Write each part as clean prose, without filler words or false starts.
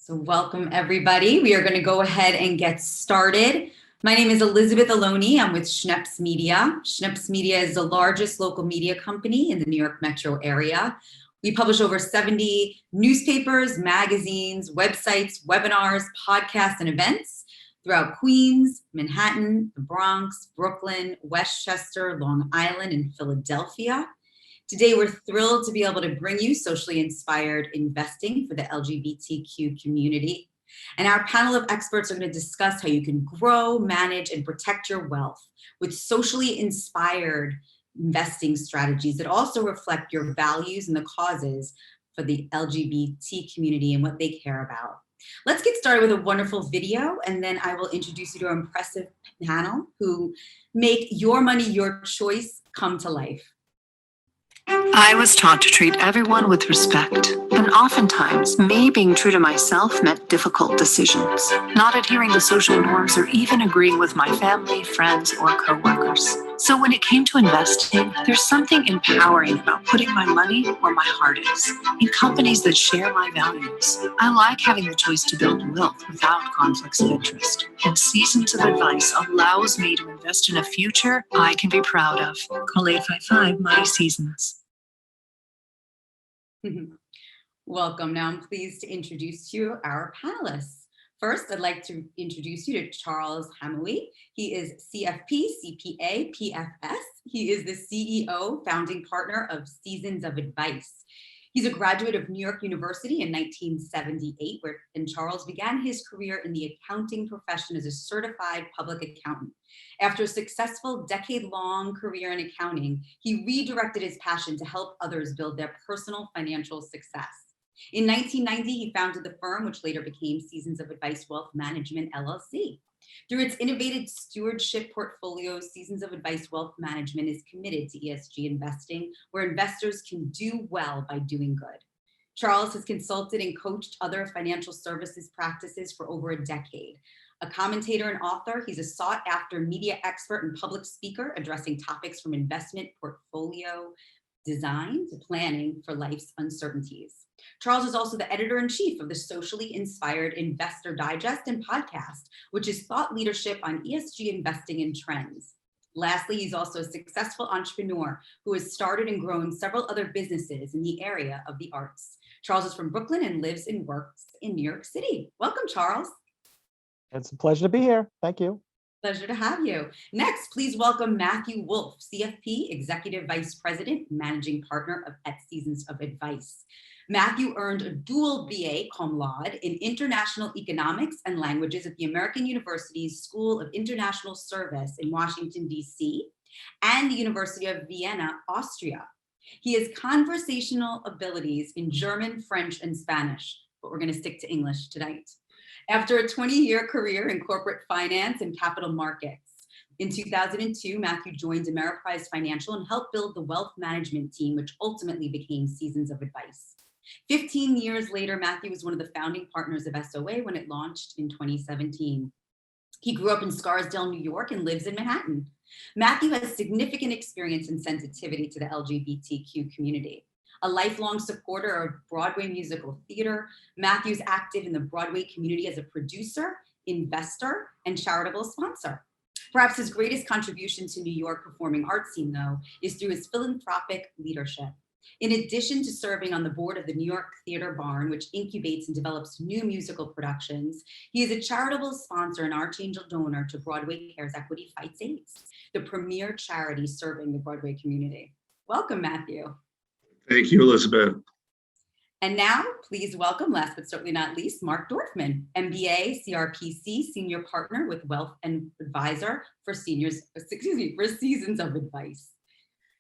So welcome everybody. We are going to go ahead and get started. My name is Elizabeth Aloni. I'm with Schneps Media. Schneps Media is the largest local media company in the New York metro area. We publish over 70 newspapers, magazines, websites, webinars, podcasts, and events throughout Queens, Manhattan, the Bronx, Brooklyn, Westchester, Long Island, and Philadelphia. Today, we're thrilled to be able to bring you socially inspired investing for the LGBTQ community. And our panel of experts are going to discuss how you can grow, manage, and protect your wealth with socially inspired investing strategies that also reflect your values and the causes for the LGBT community and what they care about. Let's get started with a wonderful video, and then I will introduce you to an impressive panel who make your money, your choice come to life. I was taught to treat everyone with respect, and oftentimes, me being true to myself meant difficult decisions, not adhering to social norms or even agreeing with my family, friends, or coworkers. So when it came to investing, there's something empowering about putting my money where my heart is, in companies that share my values. I like having the choice to build wealth without conflicts of interest, and Seasons of Advice allows me to invest in a future I can be proud of. Call 855-MY-SEASONS. Welcome. Now I'm pleased to introduce to you our panelists. First, I'd like to introduce you to Charles Hamowy. He is CFP, CPA, PFS. He is the CEO, founding partner of Seasons of Advice. He's a graduate of New York University in 1978, and Charles began his career in the accounting profession as a certified public accountant. After a successful decade-long career in accounting, he redirected his passion to help others build their personal financial success. In 1990, he founded the firm, which later became Seasons of Advice Wealth Management, LLC. Through its innovative stewardship portfolio, Seasons of Advice Wealth Management is committed to ESG investing, where investors can do well by doing good. Charles has consulted and coached other financial services practices for over a decade. A commentator and author, he's a sought-after media expert and public speaker addressing topics from investment portfolio design to planning for life's uncertainties. Charles is also the editor-in-chief of the Socially Inspired Investor Digest and podcast, which is thought leadership on ESG investing and trends. Lastly, he's also a successful entrepreneur who has started and grown several other businesses in the area of the arts. Charles is from Brooklyn and lives and works in New York City. Welcome, Charles. It's a pleasure to be here. Thank you. Pleasure to have you. Next, please welcome Matthew Woolf, CFP, Executive Vice President, Managing Partner at Seasons of Advice. Matthew earned a dual BA cum laude in International Economics and Languages at the American University's School of International Service in Washington, D.C., and the University of Vienna, Austria. He has conversational abilities in German, French, and Spanish, but we're going to stick to English tonight. After a 20-year career in corporate finance and capital markets, in 2002, Matthew joined Ameriprise Financial and helped build the wealth management team, which ultimately became Seasons of Advice. 15 years later, Matthew was one of the founding partners of SOA when it launched in 2017. He grew up in Scarsdale, New York, and lives in Manhattan. Matthew has significant experience and sensitivity to the LGBTQ community. A lifelong supporter of Broadway musical theater, Matthew's active in the Broadway community as a producer, investor, and charitable sponsor. Perhaps his greatest contribution to New York performing arts scene, though, is through his philanthropic leadership. In addition to serving on the board of the New York Theater Barn, which incubates and develops new musical productions, he is a charitable sponsor and archangel donor to Broadway Cares Equity Fights AIDS, the premier charity serving the Broadway community. Welcome, Matthew. Thank you, Elizabeth. And now, please welcome, last but certainly not least, Mark Dorfman, MBA, CRPC, Senior Partner with Wealth and Advisor for Seasons of Advice.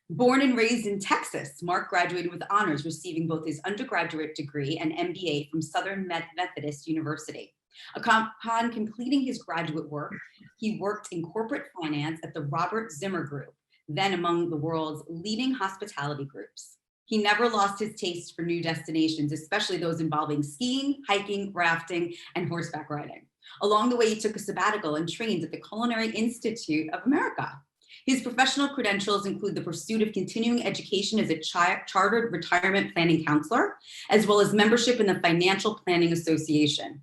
Born and raised in Texas, Mark graduated with honors, receiving both his undergraduate degree and MBA from Southern Methodist University. Upon completing his graduate work, he worked in corporate finance at the Robert Zimmer Group, then among the world's leading hospitality groups. He never lost his taste for new destinations, especially those involving skiing, hiking, rafting, and horseback riding. Along the way, he took a sabbatical and trained at the Culinary Institute of America. His professional credentials include the pursuit of continuing education as a chartered retirement planning counselor, as well as membership in the Financial Planning Association.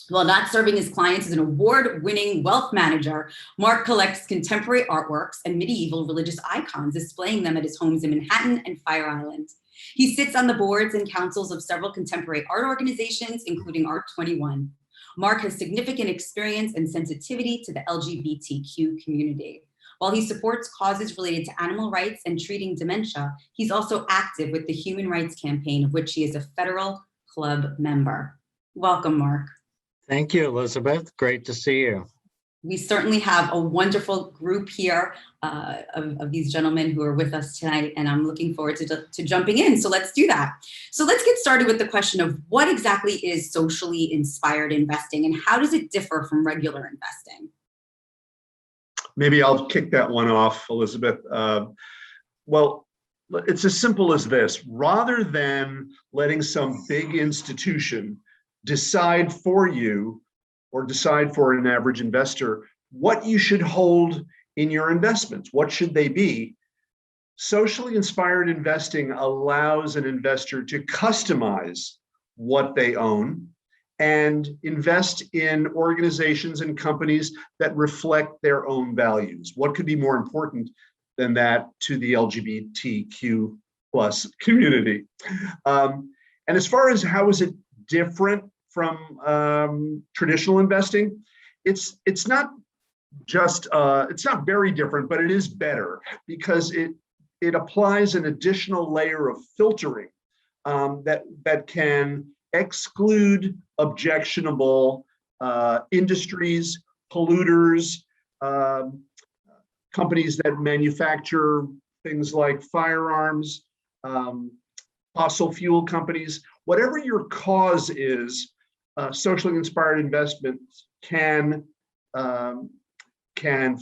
While not serving his clients as an award-winning wealth manager, Mark collects contemporary artworks and medieval religious icons, displaying them at his homes in Manhattan and Fire Island. He sits on the boards and councils of several contemporary art organizations, including Art 21. Mark has significant experience and sensitivity to the LGBTQ community. While he supports causes related to animal rights and treating dementia, he's also active with the Human Rights Campaign, of which he is a federal club member. Welcome, Mark. Thank you, Elizabeth. Great to see you. We certainly have a wonderful group here of these gentlemen who are with us tonight, and I'm looking forward to jumping in. So let's do that. So let's get started with the question of what exactly is socially inspired investing and how does it differ from regular investing? Maybe I'll kick that one off, Elizabeth. Well, it's as simple as this. Rather than letting some big institution decide for you or decide for an average investor what you should hold in your investments, what should they be? Socially inspired investing allows an investor to customize what they own and invest in organizations and companies that reflect their own values. What could be more important than that to the LGBTQ plus community? And as far as how is it different from traditional investing, it's not very different, but it is better because it applies an additional layer of filtering that can exclude objectionable industries, polluters, companies that manufacture things like firearms, fossil fuel companies. Whatever your cause is, socially inspired investments can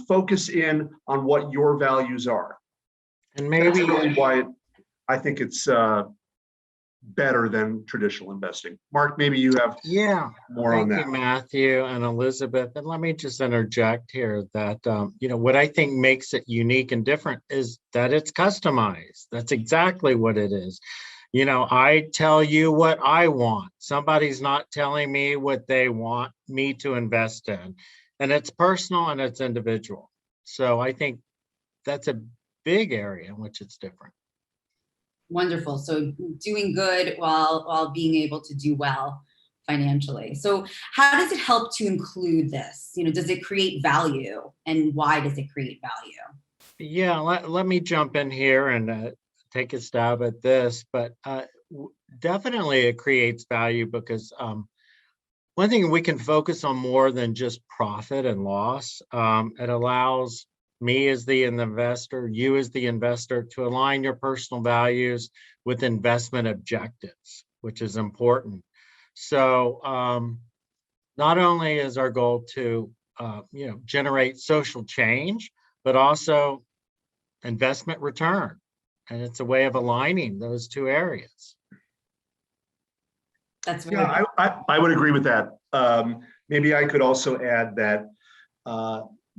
focus in on what your values are. And maybe that's really why I think it's better than traditional investing. Mark, maybe you have more on that. Thank you, Matthew and Elizabeth. And let me just interject here that what I think makes it unique and different is that it's customized. That's exactly what it is. I tell you what I want. Somebody's not telling me what they want me to invest in. And it's personal and it's individual. So I think that's a big area in which it's different. Wonderful. So doing good while being able to do well financially. So how does it help to include this? Does it create value, and why does it create value? Yeah, let me jump in here and take a stab at this, but definitely it creates value because one thing we can focus on more than just profit and loss. It allows me as the investor, you as the investor, to align your personal values with investment objectives, which is important. So not only is our goal to generate social change, but also investment return. And it's a way of aligning those two areas. That's very good. I would agree with that. Maybe I could also add that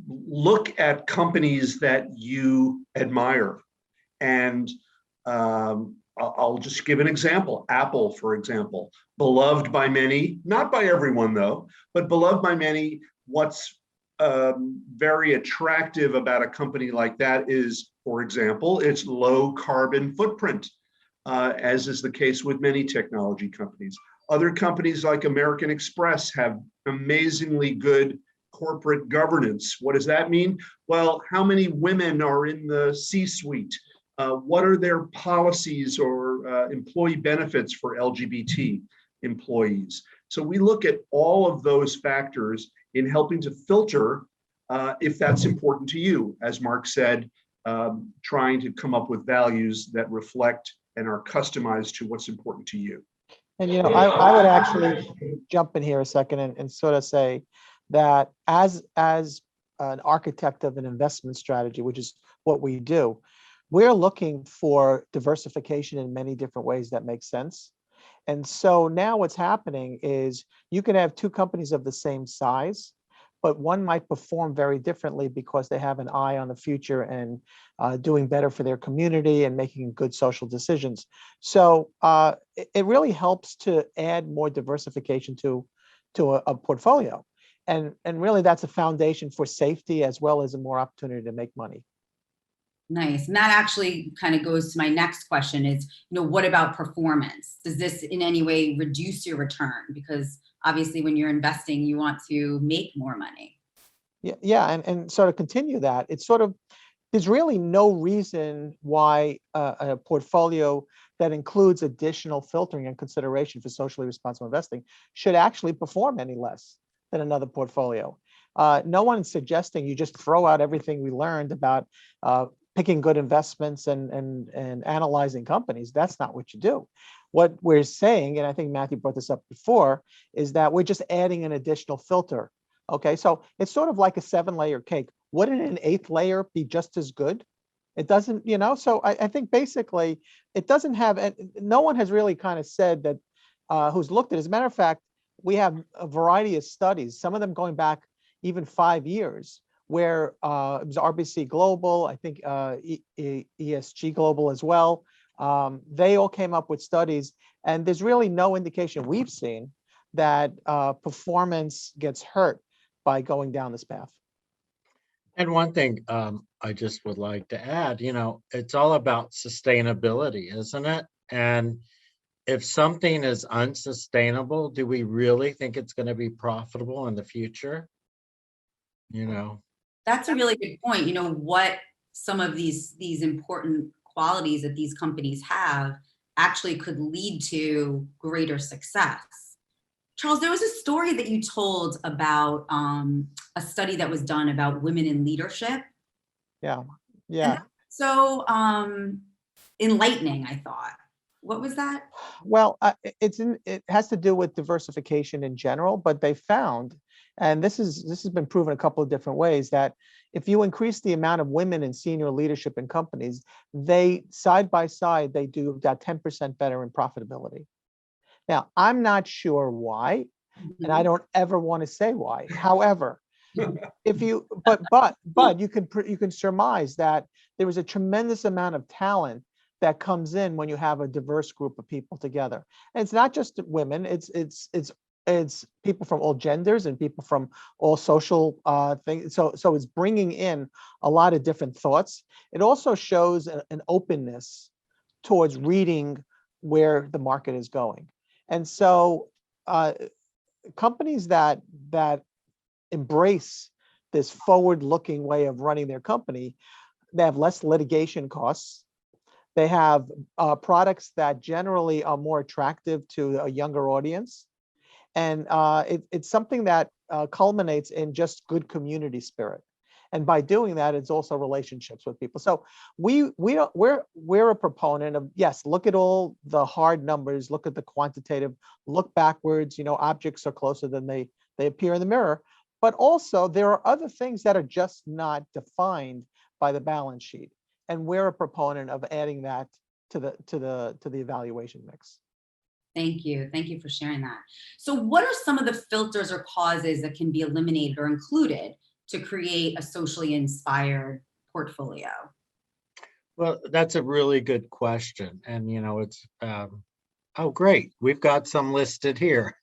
look at companies that you admire. And I'll just give an example. Apple, for example, beloved by many, not by everyone though, but beloved by many. What's very attractive about a company like that is, for example, its low carbon footprint, as is the case with many technology companies. Other companies like American Express have amazingly good corporate governance. What does that mean? Well, how many women are in the C-suite? What are their policies or employee benefits for LGBT employees? So we look at all of those factors in helping to filter if that's important to you. As Mark said, trying to come up with values that reflect and are customized to what's important to you. And I would actually jump in here a second and sort of say that as an architect of an investment strategy, which is what we do, we're looking for diversification in many different ways that make sense. And so now what's happening is you can have two companies of the same size, but one might perform very differently because they have an eye on the future and doing better for their community and making good social decisions. So it really helps to add more diversification to a portfolio. And really that's a foundation for safety as well as a more opportunity to make money. Nice. And that actually kind of goes to my next question is, what about performance? Does this in any way reduce your return? Because obviously when you're investing, you want to make more money. Yeah. And sort of continue that, it's sort of, there's really no reason why a portfolio that includes additional filtering and consideration for socially responsible investing should actually perform any less than another portfolio. No one's suggesting you just throw out everything we learned about picking good investments and analyzing companies. That's not what you do. What we're saying, and I think Matthew brought this up before, is that we're just adding an additional filter. Okay, so it's sort of like a 7-layer cake. Wouldn't an 8th layer be just as good? It doesn't, so I think basically it doesn't have, no one has really kind of said that, who's looked at it. As a matter of fact, we have a variety of studies, some of them going back even 5 years, where it was RBC Global, I think ESG Global as well. They all came up with studies, and there's really no indication we've seen that performance gets hurt by going down this path. And one thing I just would like to add, it's all about sustainability, isn't it? And if something is unsustainable, do we really think it's going to be profitable in the future? That's a really good point. What some of these important qualities that these companies have actually could lead to greater success. Charles, there was a story that you told about a study that was done about women in leadership. Yeah. So enlightening, I thought. What was that? Well, it has to do with diversification in general, but they found, and this has been proven a couple of different ways, that if you increase the amount of women in senior leadership in companies, they side by side, they do about 10% better in profitability. Now, I'm not sure why, and I don't ever want to say why. However, if you, but you can surmise that there was a tremendous amount of talent that comes in when you have a diverse group of people together. And it's not just women, it's people from all genders and people from all social things. So it's bringing in a lot of different thoughts. It also shows an openness towards reading where the market is going. And so companies that embrace this forward-looking way of running their company, they have less litigation costs. They have products that generally are more attractive to a younger audience. And it's something that culminates in just good community spirit. And by doing that, it's also relationships with people. So we're a proponent of, yes, look at all the hard numbers, look at the quantitative, look backwards, objects are closer than they appear in the mirror. But also there are other things that are just not defined by the balance sheet. And we're a proponent of adding that to the evaluation mix. Thank you. Thank you for sharing that. So what are some of the filters or causes that can be eliminated or included to create a socially inspired portfolio? Well, that's a really good question. And, it's, oh, great. We've got some listed here.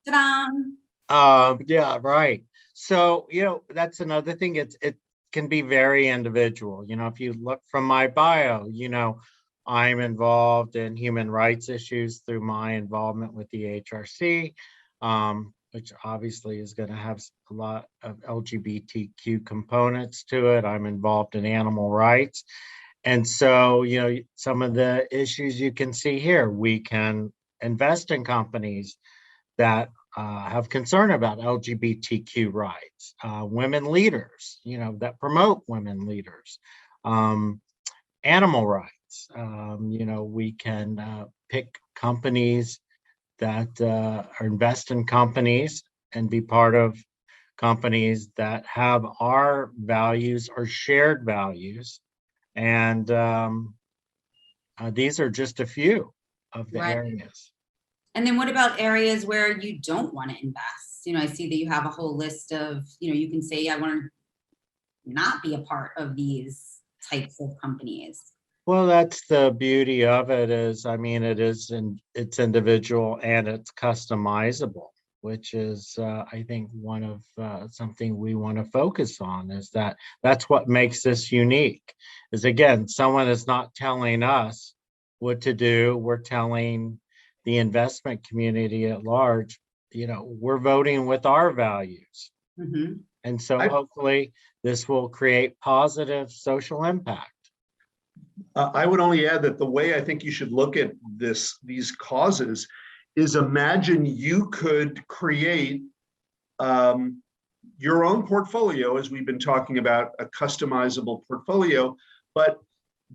Ta-da! Yeah, right. So, that's another thing. It can be very individual. If you look from my bio, I'm involved in human rights issues through my involvement with the HRC, which obviously is going to have a lot of LGBTQ components to it. I'm involved in animal rights. And so, some of the issues you can see here, we can invest in companies that have concern about LGBTQ rights, women leaders, that promote women leaders, animal rights. We can pick companies that or invest in companies and be part of companies that have our values or shared values. And these are just a few of the areas. And then what about areas where you don't want to invest? I see that you have a whole list of, you can say, I want to not be a part of these types of companies. Well, that's the beauty of it is, I mean, it's individual and it's customizable, which is, I think, one of something we want to focus on is that's what makes this unique. Is again, someone is not telling us what to do. We're telling the investment community at large, we're voting with our values. Mhm. And so I- hopefully this will create positive social impact. I would only add that the way I think you should look at these causes is imagine you could create your own portfolio, as we've been talking about, a customizable portfolio, but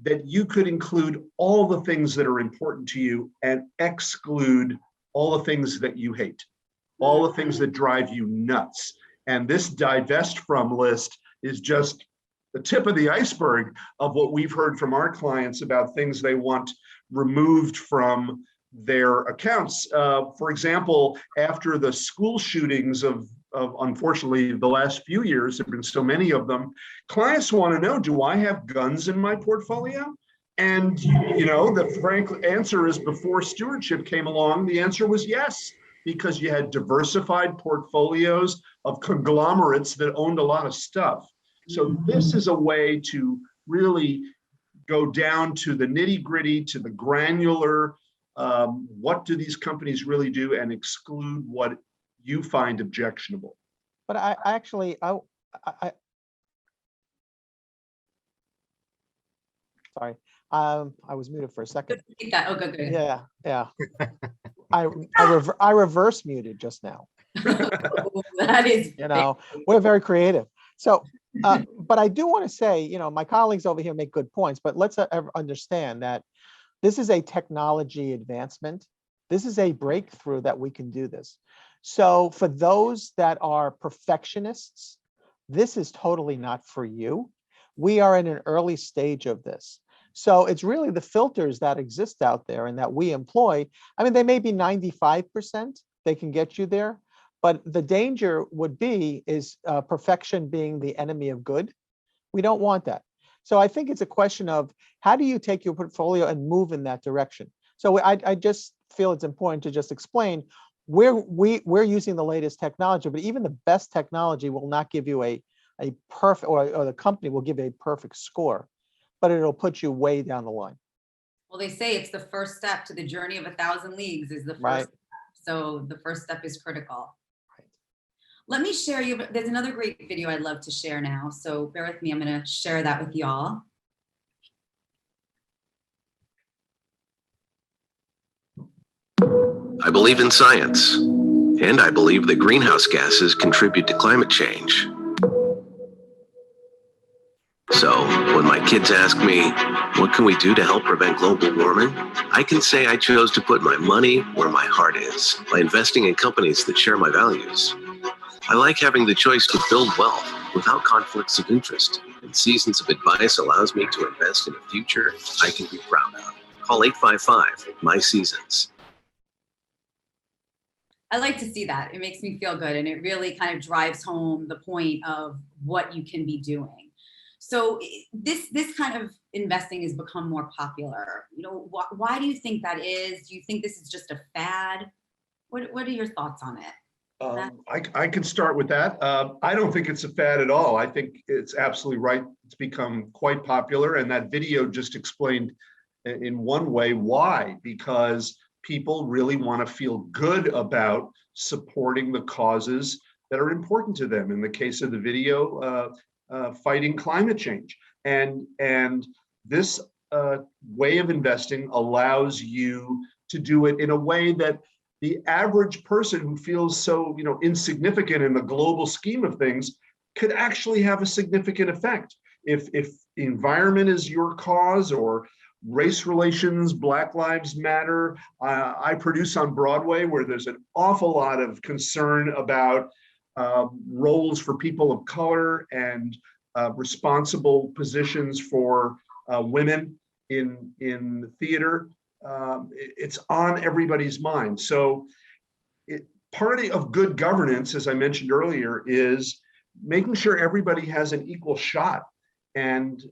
that you could include all the things that are important to you and exclude all the things that you hate, all the things that drive you nuts. And this divest from list is just the tip of the iceberg of what we've heard from our clients about things they want removed from their accounts. For example, after the school shootings of unfortunately the last few years, there have been so many of them, clients want to know, do I have guns in my portfolio? And the frank answer is, before stewardship came along, the answer was yes, because you had diversified portfolios of conglomerates that owned a lot of stuff. So this is a way to really go down to the nitty gritty, to the granular, what do these companies really do, and exclude what you find objectionable. But I actually, sorry, I was muted for a second. Oh, good. Yeah. I reverse muted just now. That is, We're very creative. So, but I do want to say, my colleagues over here make good points, but let's understand that this is a technology advancement. This is a breakthrough that we can do this. So for those that are perfectionists, this is totally not for you. We are in an early stage of this. So it's really the filters that exist out there and that we employ. I mean, they may be 95%, they can get you there, but the danger would be is perfection being the enemy of good. We don't want that. So I think it's a question of how do you take your portfolio and move in that direction? So I just feel it's important to just explain we're using the latest technology, but even the best technology will not give you a perfect, or the company will give a perfect score, but it'll put you way down the line. well, they say it's the first step to the journey of 1,000 leagues is the first Right. step. So the first step is critical. Right. Let me share you, there's another great video I'd love to share now. So bear with me, I'm gonna share that with y'all. I believe in science, and I believe that greenhouse gases contribute to climate change. So, when my kids ask me, what can we do to help prevent global warming? I can say I chose to put my money where my heart is, by investing in companies that share my values. I like having the choice to build wealth without conflicts of interest, and Seasons of Advice allows me to invest in a future I can be proud of. Call 855-MY-SEASONS. I like to see that. It makes me feel good, and it really kind of drives home the point of what you can be doing. So this kind of investing has become more popular. Why do you think that is? Do you think this is just a fad? What are your thoughts on it? I can start with that. I don't think it's a fad at all. I think it's absolutely right. It's become quite popular, and that video just explained in one way why, because people really want to feel good about supporting the causes that are important to them. In the case of the video, fighting climate change. And this way of investing allows you to do it in a way that the average person who feels so insignificant in the global scheme of things could actually have a significant effect. If the environment is your cause, or race relations, Black Lives Matter. I produce on Broadway, where there's an awful lot of concern about roles for people of color and responsible positions for women in theater. It's on everybody's mind. So part of good governance, as I mentioned earlier, is making sure everybody has an equal shot. And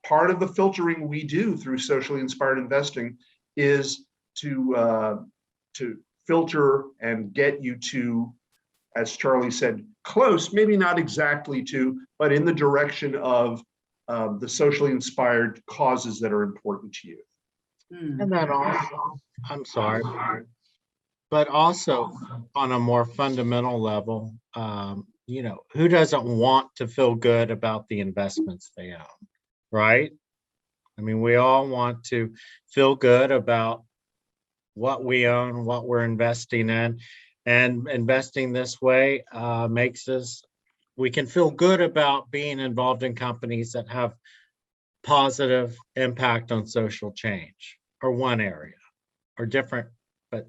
part of the filtering we do through socially inspired investing is to filter and get you to, as Charlie said, close, maybe not exactly to, but in the direction of the socially inspired causes that are important to you. And then also, I'm sorry, but also on a more fundamental level, who doesn't want to feel good about the investments they own, right? I mean, we all want to feel good about what we own, what we're investing in, and investing this way we can feel good about being involved in companies that have positive impact on social change, or one area, or different, but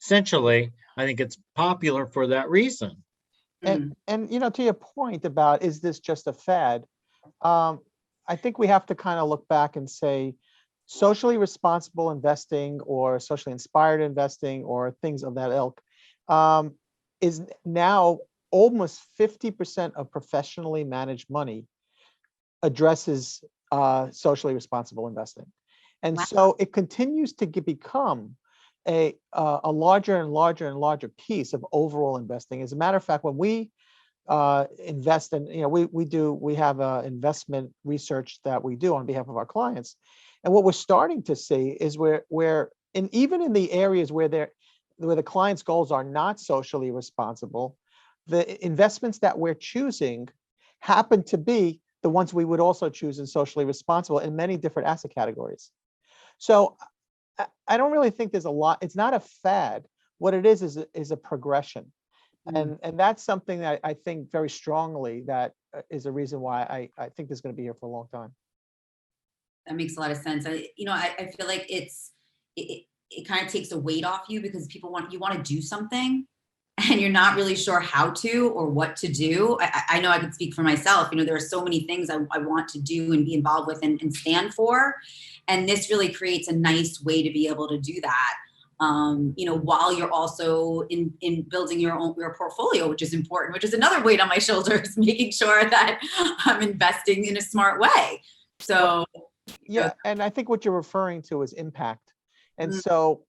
essentially, I think it's popular for that reason. And to your point about, is this just a fad? I think we have to kind of look back and say, socially responsible investing or socially inspired investing or things of that ilk is now almost 50% of professionally managed money addresses socially responsible investing. And so it continues to become a larger and larger and larger piece of overall investing. As a matter of fact, when we invest in, we have investment research that we do on behalf of our clients. And what we're starting to see is even in the areas where the client's goals are not socially responsible, the investments that we're choosing happen to be the ones we would also choose in socially responsible in many different asset categories. So I don't really think there's a lot. It's not a fad. What it is a progression. And that's something that I think very strongly that is a reason why I think this is going to be here for a long time. That makes a lot of sense. I feel like it kind of takes a weight off you, because you want to do something and you're not really sure how to or what to do. I know I could speak for myself. There are so many things I want to do and be involved with and stand for. And this really creates a nice way to be able to do that. While you're also in building your portfolio, which is important, which is another weight on my shoulders, making sure that I'm investing in a smart way. So yeah, and I think what you're referring to is impact. And so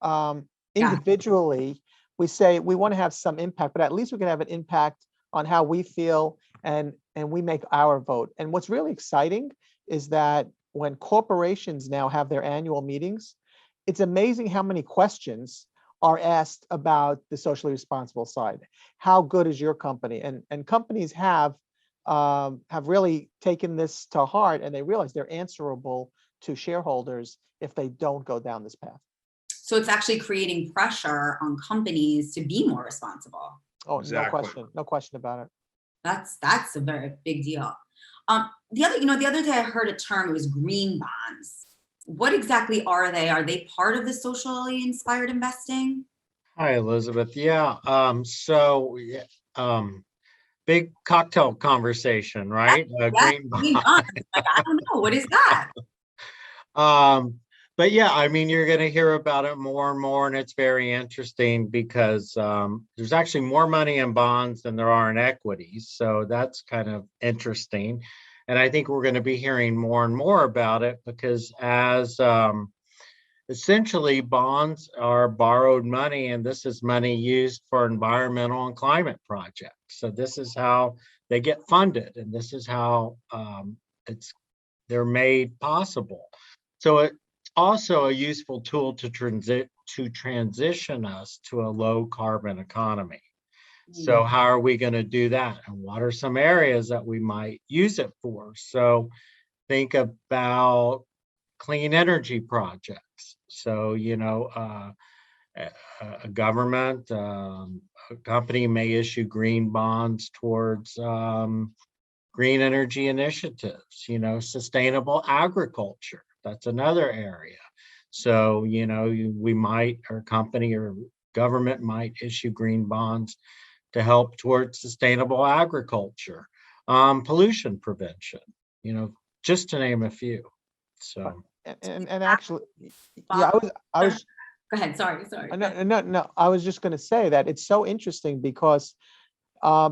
individually, we say we want to have some impact, but at least we can have an impact on how we feel and we make our vote. And what's really exciting is that when corporations now have their annual meetings, it's amazing how many questions are asked about the socially responsible side. How good is your company? And companies have really taken this to heart, and they realize they're answerable to shareholders if they don't go down this path. So it's actually creating pressure on companies to be more responsible. Oh, Exactly. no question about it. That's a very big deal. The other day I heard a term, it was green bonds. What exactly are they? Are they part of the socially inspired investing? Hi, Elizabeth. Yeah. Big cocktail conversation, right? Green Green bonds. Like, I don't know. What is that? But yeah, I mean, you're going to hear about it more and more, and it's very interesting because there's actually more money in bonds than there are in equities. So that's kind of interesting. And I think we're going to be hearing more and more about it because as essentially bonds are borrowed money, and this is money used for environmental and climate projects. So this is how they get funded, and this is how they're made possible. So it's also a useful tool to transition us to a low carbon economy. So how are we going to do that? And what are some areas that we might use it for? So think about clean energy projects. So, a government, a company may issue green bonds towards green energy initiatives, sustainable agriculture. That's another area. So, our company or government might issue green bonds to help towards sustainable agriculture, pollution prevention, just to name a few. So, and actually, yeah, I was Go ahead. Sorry. No. I was just going to say that it's so interesting because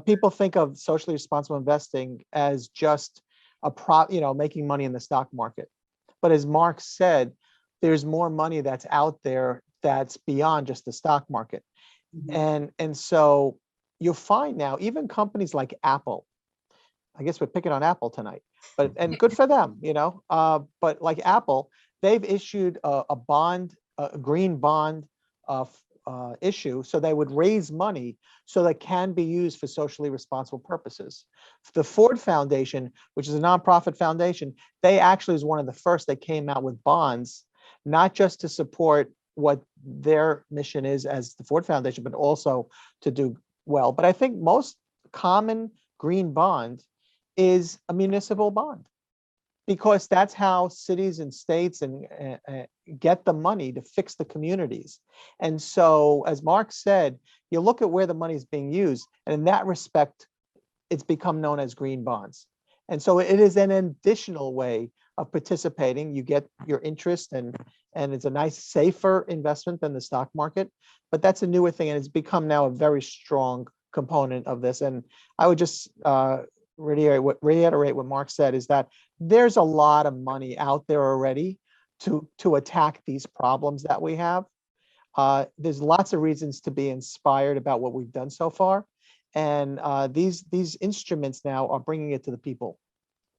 people think of socially responsible investing as just making money in the stock market. But as Mark said, there's more money that's out there that's beyond just the stock market. And so you'll find now, even companies like Apple, I guess we're picking on Apple tonight, and good for them, but like Apple, they've issued a bond, a green bond issue, so they would raise money so that can be used for socially responsible purposes. The Ford Foundation, which is a nonprofit foundation, they actually is one of the first that came out with bonds, not just to support what their mission is as the Ford Foundation, but also to do well. But I think most common green bond is a municipal bond, because that's how cities and states and get the money to fix the communities. And so, as Mark said, you look at where the money is being used, and in that respect, it's become known as green bonds. And so it is an additional way of participating. You get your interest, and it's a nice, safer investment than the stock market. But that's a newer thing, and it's become now a very strong component of this. And I would just reiterate what Mark said, is that there's a lot of money out there already to attack these problems that we have. There's lots of reasons to be inspired about what we've done so far. And these instruments now are bringing it to the people.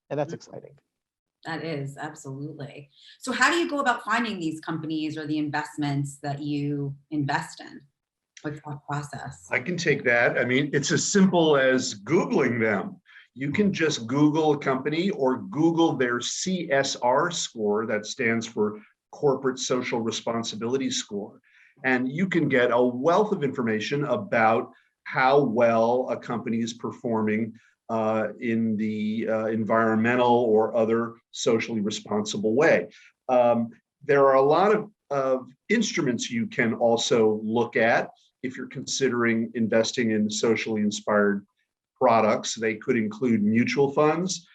And that's exciting. That is, absolutely. So how do you go about finding these companies or the investments that you invest in? What's that process? I can take that. I mean, it's as simple as Googling them. You can just Google a company or Google their CSR score, that stands for Corporate Social Responsibility Score. And you can get a wealth of information about how well a company is performing in the environmental or other socially responsible way. There are a lot of instruments you can also look at if you're considering investing in socially inspired products. They could include mutual funds,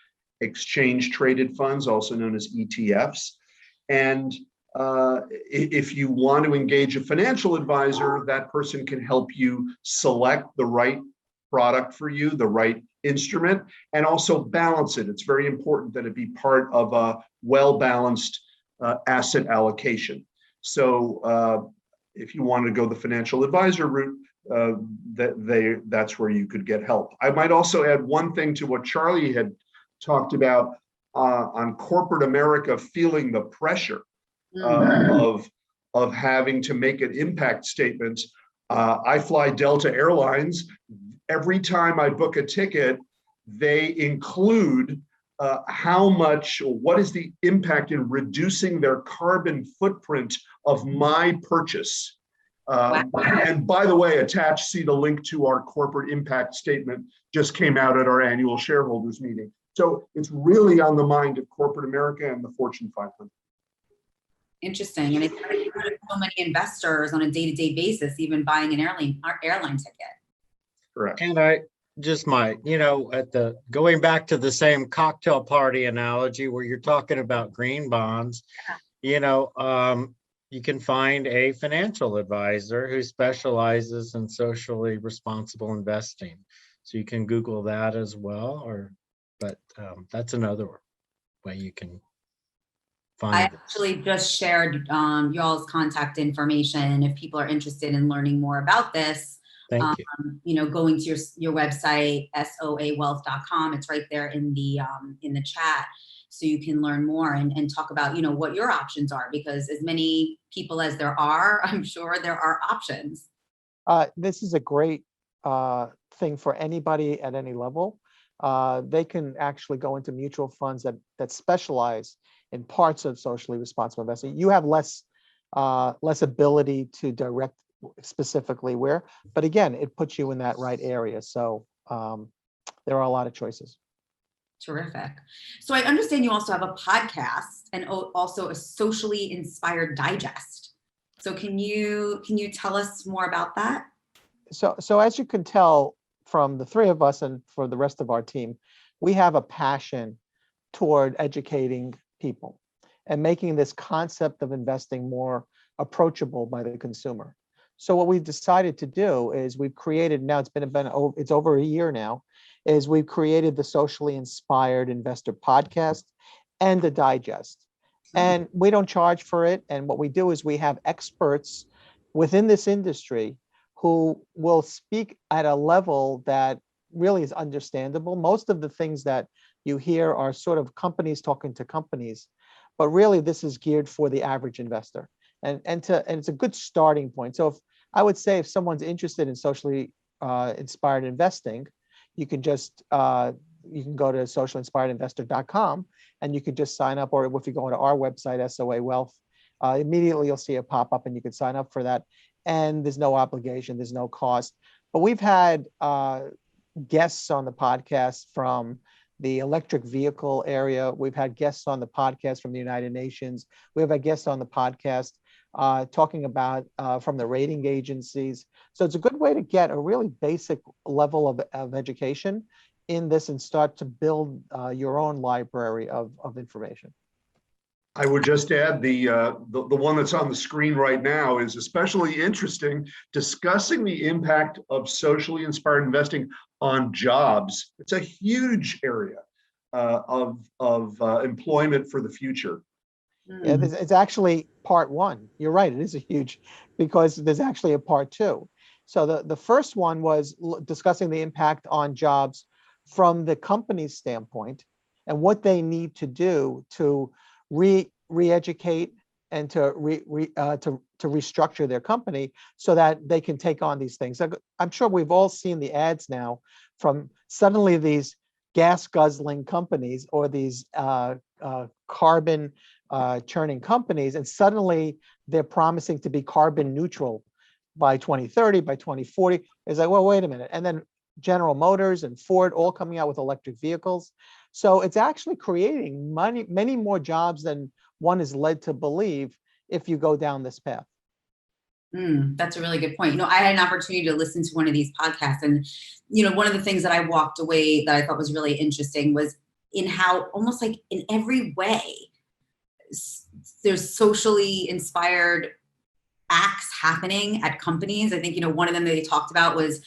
exchange traded funds, also known as ETFs. And if you want to engage a financial advisor, that person can help you select the right product for you, the right instrument, and also balance it. It's very important that it be part of a well-balanced asset allocation. So if you want to go the financial advisor route, that's where you could get help. I might also add one thing to what Charlie had talked about on corporate America feeling the pressure of having to make an impact statement. I fly Delta Airlines. Every time I book a ticket, they include what is the impact in reducing their carbon footprint of my purchase. And by the way, attached, see the link to our corporate impact statement, just came out at our annual shareholders meeting. So it's really on the mind of corporate America and the Fortune 500. Interesting. And it's so many investors on a day-to-day basis, even buying an airline ticket. Correct. And I just might, going back to the same cocktail party analogy where you're talking about green bonds, you can find a financial advisor who specializes in socially responsible investing. So you can Google that as well, but that's another way you can find I it. actually just shared y'all's contact information. If people are interested in learning more about this, Thank you. Going to your website, soawealth.com. It's right there in the chat. So you can learn more and talk about, what your options are, because as many people as there are, I'm sure there are options. This is a great thing for anybody at any level. They can actually go into mutual funds that specialize in parts of socially responsible investing. You have less ability to direct specifically where, but again, it puts you in that right area. So there are a lot of choices. Terrific. So I understand you also have a podcast and also a socially inspired digest. So can you tell us more about that? So as you can tell from the three of us and for the rest of our team, we have a passion toward educating people and making this concept of investing more approachable by the consumer. So what we've decided to do is we've created, now it's over a year now, is we've created the Socially Inspired Investor podcast and the digest. And we don't charge for it. And what we do is we have experts within this industry who will speak at a level that really is understandable. Most of the things that you hear are sort of companies talking to companies, but really this is geared for the average investor. And it's a good starting point. So I would say if someone's interested in socially inspired investing, you can just you can go to socialinspiredinvestor.com and you can just sign up, or if you go to our website, SOA Wealth, immediately you'll see a pop up and you can sign up for that. And there's no obligation, there's no cost. But we've had guests on the podcast from the electric vehicle area. We've had guests on the podcast from the United Nations. We've had guests on the podcast talking about from the rating agencies. So it's a good way to get a really basic level of education in this and start to build your own library of information. I would just add the one that's on the screen right now is especially interesting, discussing the impact of socially inspired investing on jobs. It's a huge area of employment for the future. Yeah, it's actually part one. You're right, it is a huge, because there's actually a part two. So the first one was discussing the impact on jobs from the company's standpoint and what they need to do to re-educate and to restructure their company so that they can take on these things. I'm sure we've all seen the ads now from suddenly these gas guzzling companies or these carbon churning companies, and suddenly they're promising to be carbon neutral by 2030, by 2040. It's like, well, wait a minute. And then General Motors and Ford all coming out with electric vehicles. So it's actually creating many more jobs than one is led to believe if you go down this path. That's a really good point. I had an opportunity to listen to one of these podcasts, and one of the things that I walked away that I thought was really interesting was in how almost like in every way there's socially inspired acts happening at companies. I think one of them that they talked about was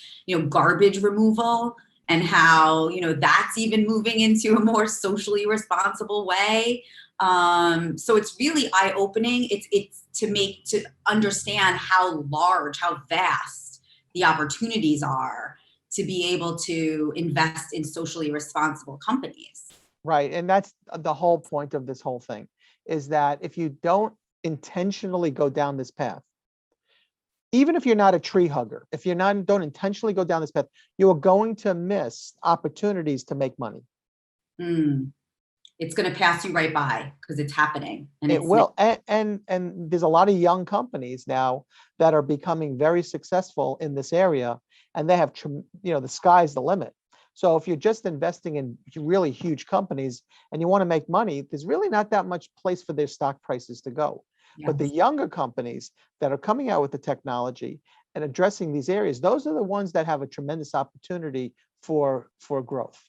garbage removal, and how that's even moving into a more socially responsible way. So it's really eye-opening. It's to understand how large, how vast the opportunities are to be able to invest in socially responsible companies. Right, and that's the whole point of this whole thing, is that if you don't intentionally go down this path, even if you're not a tree hugger, if you don't intentionally go down this path, you are going to miss opportunities to make money. It's going to pass you right by because it's happening. And it will. And there's a lot of young companies now that are becoming very successful in this area, and they have, the sky's the limit. So if you're just investing in really huge companies and you want to make money, there's really not that much place for their stock prices to go. Yes. But the younger companies that are coming out with the technology and addressing these areas, those are the ones that have a tremendous opportunity for growth.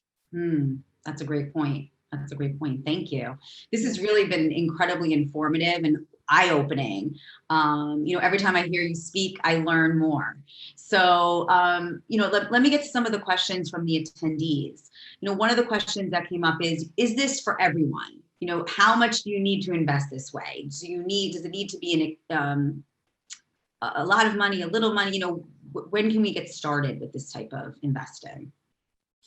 That's a great point. That's a great point. Thank you. This has really been incredibly informative and eye-opening. Every time I hear you speak, I learn more. So, let me get to some of the questions from the attendees. One of the questions that came up is this for everyone? How much do you need to invest this way? Does it need to be a lot of money, a little money? When can we get started with this type of investing?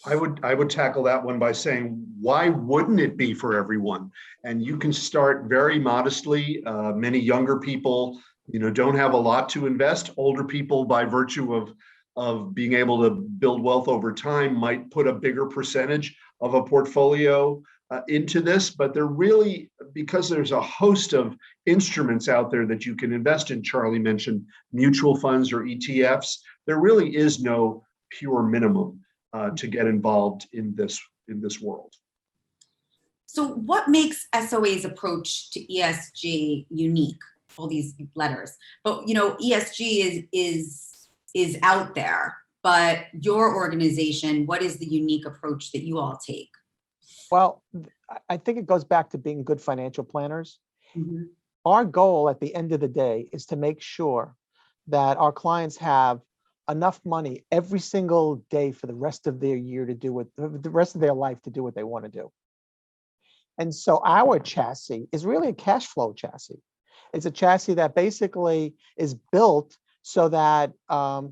I would tackle that one by saying, why wouldn't it be for everyone? And you can start very modestly. Many younger people, don't have a lot to invest. Older people, by virtue of being able to build wealth over time, might put a bigger percentage of a portfolio into this. But they're really, because there's a host of instruments out there that you can invest in. Charlie mentioned mutual funds or ETFs. There really is no pure minimum to get involved in this world. So what makes SOA's approach to ESG unique? All these letters, but ESG is out there, but your organization, what is the unique approach that you all take? Well, I think it goes back to being good financial planners. our goal at the end of the day is to make sure that our clients have enough money every single day for the rest of their year to do what the rest of their life to do what they want to do. And so our chassis is really a cash flow chassis. It's a chassis that basically is built so that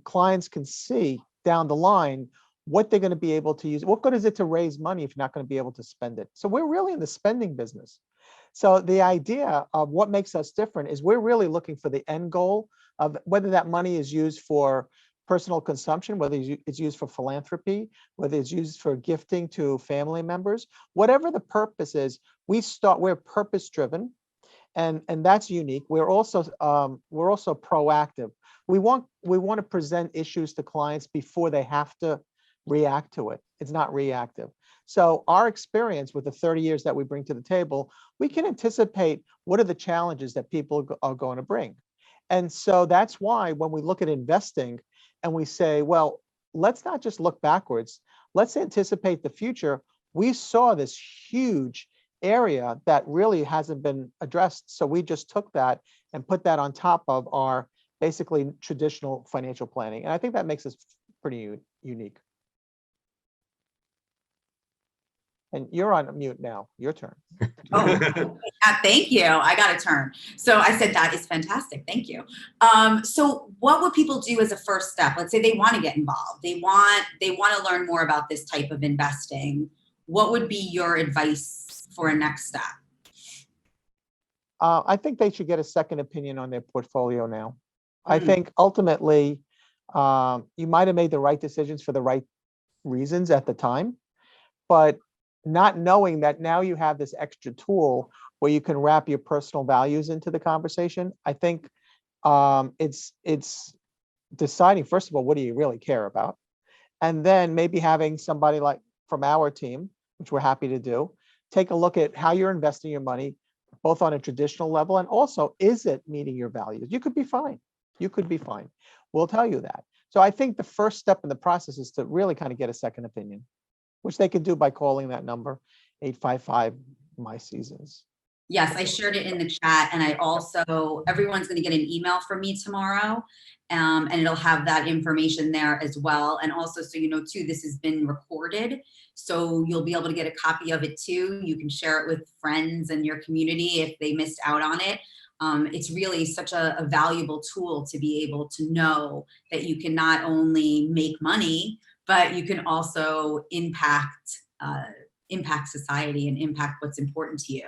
clients can see down the line what they're going to be able to use. What good is it to raise money if you're not going to be able to spend it? So we're really in the spending business. So the idea of what makes us different is we're really looking for the end goal of whether that money is used for personal consumption, whether it's used for philanthropy, whether it's used for gifting to family members, whatever the purpose is, we're purpose driven, and that's unique. We're also proactive. We want to present issues to clients before they have to react to it. It's not reactive. So our experience with the 30 years that we bring to the table, we can anticipate what are the challenges that people are going to bring. And so that's why when we look at investing and we say, well, let's not just look backwards, let's anticipate the future. We saw this huge area that really hasn't been addressed. So we just took that and put that on top of our basically traditional financial planning. And I think that makes us pretty unique. And you're on mute now. Your turn. Oh, thank you. I got a turn. So I said that is fantastic. Thank you. So what would people do as a first step? Let's say they want to get involved. They want to learn more about this type of investing. What would be your advice for a next step? I think they should get a second opinion on their portfolio now. I think ultimately you might have made the right decisions for the right reasons at the time, but not knowing that now you have this extra tool where you can wrap your personal values into the conversation. I think it's deciding, first of all, what do you really care about? And then maybe having somebody like from our team, which we're happy to do, take a look at how you're investing your money, both on a traditional level and also, is it meeting your values? You could be fine. You could be fine. We'll tell you that. So I think the first step in the process is to really kind of get a second opinion, which they can do by calling that number, 855 My Seasons. Yes, I shared it in the chat, and I also, everyone's going to get an email from me tomorrow, and it'll have that information there as well. And also, so you know too, this has been recorded, so you'll be able to get a copy of it too. You can share it with friends and your community if they missed out on it. It's really such a valuable tool to be able to know that you can not only make money, but you can also impact society and impact what's important to you.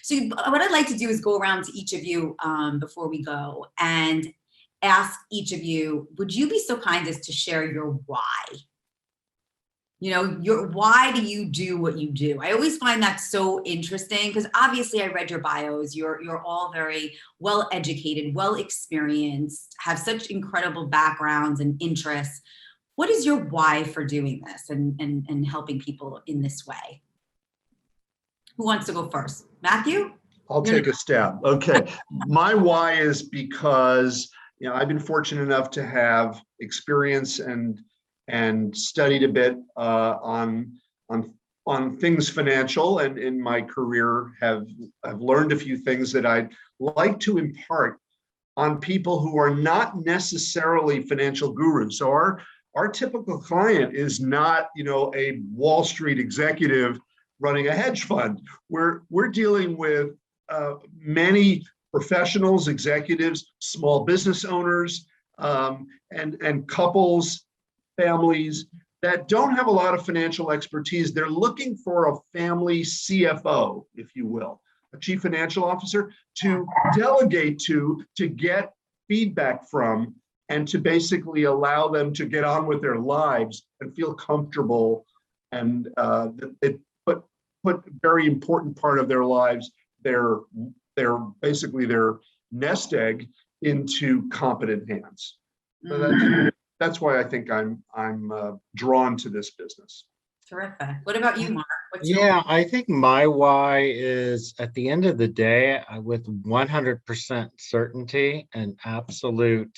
So what I'd like to do is go around to each of you before we go and ask each of you, would you be so kind as to share your why? You know, why do you do what you do? I always find that so interesting because obviously I read your bios. You're all very well educated, well experienced, have such incredible backgrounds and interests. What is your why for doing this and helping people in this way? Who wants to go first? Matthew? I'll take a stab. Okay. My why is because, you know, I've been fortunate enough to have experience and studied a bit on things financial, and in my career I've learned a few things that I'd like to impart on people who are not necessarily financial gurus. So our typical client is not, you know, a Wall Street executive running a hedge fund. We're dealing with many professionals, executives, small business owners, and couples, families that don't have a lot of financial expertise. They're looking for a family CFO, if you will, a chief financial officer, to delegate to get feedback from, and to basically allow them to get on with their lives and feel comfortable, and it put very important part of their lives, their basically their nest egg, into competent hands. So that's why I think I'm drawn to this business. Terrific. What about you, Mark? I think my why is, at the end of the day, with 100% certainty and absolute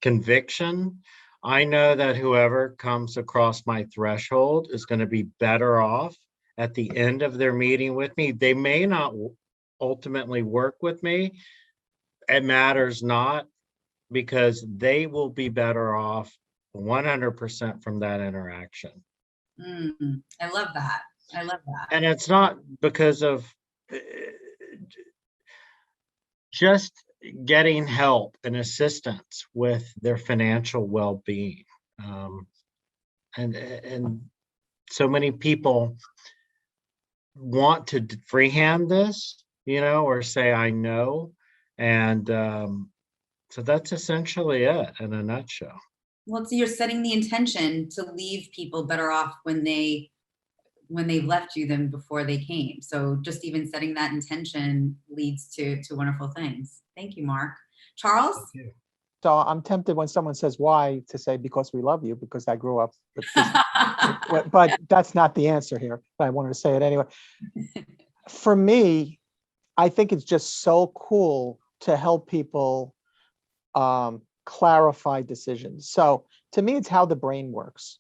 conviction, I know that whoever comes across my threshold is going to be better off at the end of their meeting with me. They may not ultimately work with me, it matters not, because they will be better off 100% from that interaction. I love that. I love that. And it's not because of just getting help and assistance with their financial well-being. And so many people want to freehand this, or say, I know. And so that's essentially it in a nutshell. Well, so you're setting the intention to leave people better off when they've left you than before they came. So just even setting that intention leads to wonderful things. Thank you, Mark. Charles? Thank you. So I'm tempted when someone says why to say because we love you, because I grew up with this. But that's not the answer here. But I wanted to say it anyway. For me, I think it's just so cool to help people clarify decisions. So to me, it's how the brain works.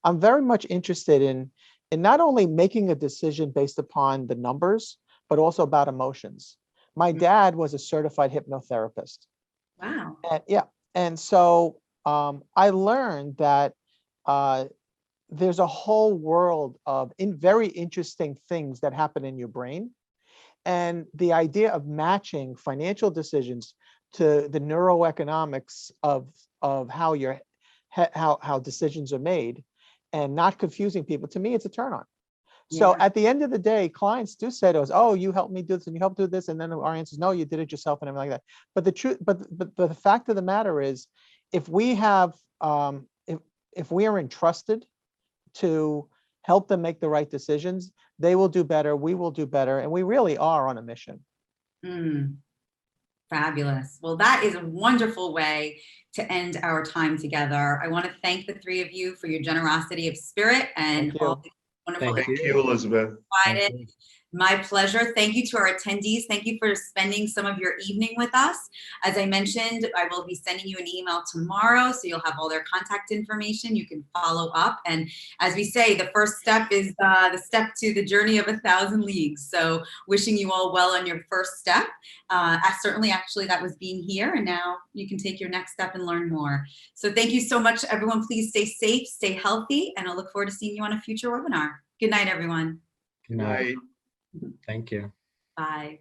I'm very much interested in not only making a decision based upon the numbers, but also about emotions. My dad was a certified hypnotherapist. Wow. And yeah, and so I learned that there's a whole world of very interesting things that happen in your brain. And the idea of matching financial decisions to the neuroeconomics of how decisions are made and not confusing people, to me, it's a turn on. So Yeah. at the end of the day, clients do say to us, oh, you helped me do this and you helped do this. And then our answer is, no, you did it yourself and everything like that. But the truth, but the fact of the matter is, if we have, if we are entrusted to help them make the right decisions, they will do better, we will do better, and we really are on a mission. Fabulous. Well, that is a wonderful way to end our time together. I want to thank the three of you for your generosity of spirit and Thank you. all the wonderful Thank Thank you, Elizabeth. provided. Thank you. My pleasure. Thank you to our attendees. Thank you for spending some of your evening with us. As I mentioned, I will be sending you an email tomorrow, so you'll have all their contact information. You can follow up. And as we say, the first step is the step to the journey of 1,000 leagues. So wishing you all well on your first step. Certainly, actually, that was being here. And now you can take your next step and learn more. So thank you so much, everyone. Please stay safe, stay healthy, and I look forward to seeing you on a future webinar. Good night, everyone. Good night. Thank you. Bye.